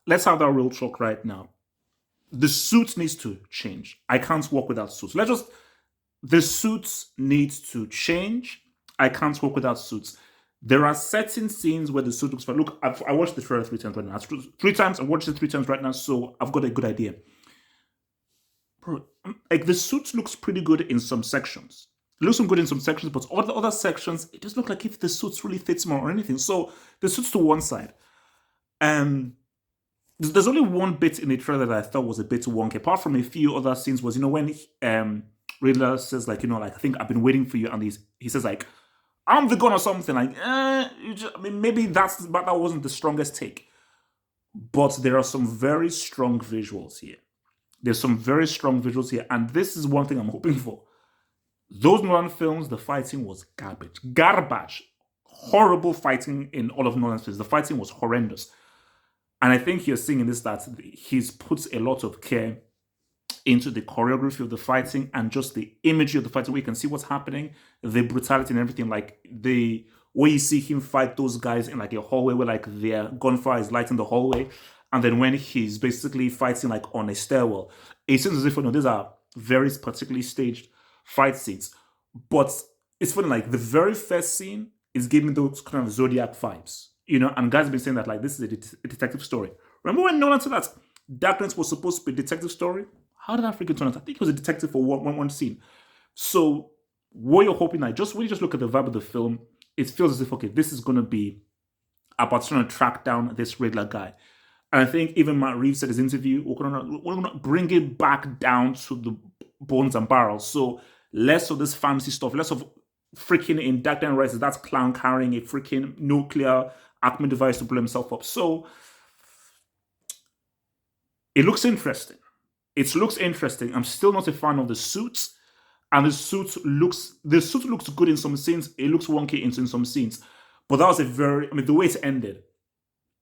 let's have that real talk right now. The suit needs to change. I can't work without suits. The suits need to change. I can't work without suits. There are certain scenes where the suit looks fine. Look, I watched the trailer 3 times right now. Three times. I watched it 3 times right now, so I've got a good idea. Bro, like the suit looks pretty good in some sections. It looks good in some sections, but all the other sections, it doesn't look like if the suits really fits more or anything. So the suits to one side. Um, there's only one bit in the trailer that I thought was a bit wonky, apart from a few other scenes. Was when Riddler says like like I think I've been waiting for you, and he says like I'm the gun or something like. I mean maybe that wasn't the strongest take, but there are some very strong visuals here. There's some very strong visuals here, and this is one thing I'm hoping for. Those Nolan films, the fighting was garbage, horrible fighting in all of Nolan's films. The fighting was horrendous. And I think you're seeing in this that he's put a lot of care into the choreography of the fighting and just the imagery of the fighting, where you can see what's happening, the brutality and everything. Like the way you see him fight those guys in like a hallway where like their gunfire is lighting the hallway, and then when he's basically fighting like on a stairwell, it seems as if these are very particularly staged fight scenes. But it's funny, like the very first scene is giving those kind of Zodiac vibes. And guys have been saying that like this is a detective story. Remember when Nolan said that Dark Knight was supposed to be a detective story? How did that freaking turn out? I think he was a detective for one scene. So what you're hoping, when you just look at the vibe of the film, it feels as if okay, this is gonna be about trying to track down this Riddler guy. And I think even Matt Reeves said in his interview, we're gonna bring it back down to the bones and barrels. So less of this fantasy stuff, less of freaking in Dark Knight Rises, that's clown carrying a freaking nuclear Acme device to blow himself up. So it looks interesting. I'm still not a fan of the suits, and the suit looks good in some scenes. It looks wonky in some scenes, but that was the way it ended,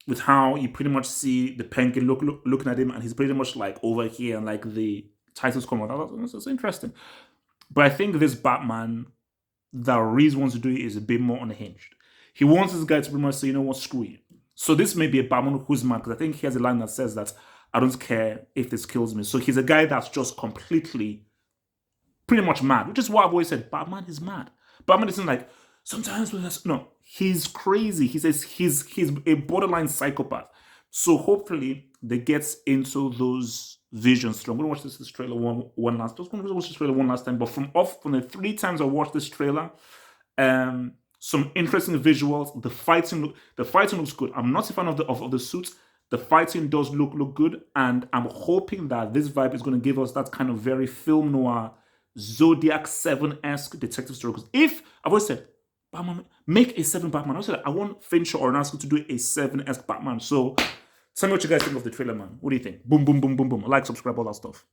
with how you pretty much see the Penguin looking at him, and he's pretty much like over here, and like the titles come out. That's interesting. But I think this Batman that Reeves wants to do is a bit more unhinged. He wants this guy to pretty much say, you know what, screw you. So this may be a Batman who's mad, because I think he has a line that says that I don't care if this kills me. So he's a guy that's just completely, pretty much mad, which is why I've always said Batman is mad. Batman isn't like, sometimes no, he's crazy. He says he's a borderline psychopath. So hopefully they get into those visions. I'm going to watch this trailer one last. Just going to watch this trailer one last time. But from the 3 times I watched this trailer, some interesting visuals. The fighting looks good. I'm not a fan of the suits. The fighting does look good, and I'm hoping that this vibe is going to give us that kind of very film noir, Zodiac 7-esque detective story. Because I've always said, Batman, make a 7 Batman. I said I want Fincher or Aronofsky to do a 7-esque Batman. So tell me what you guys think of the trailer, man. What do you think? Boom, boom, boom, boom, boom. Like, subscribe, all that stuff.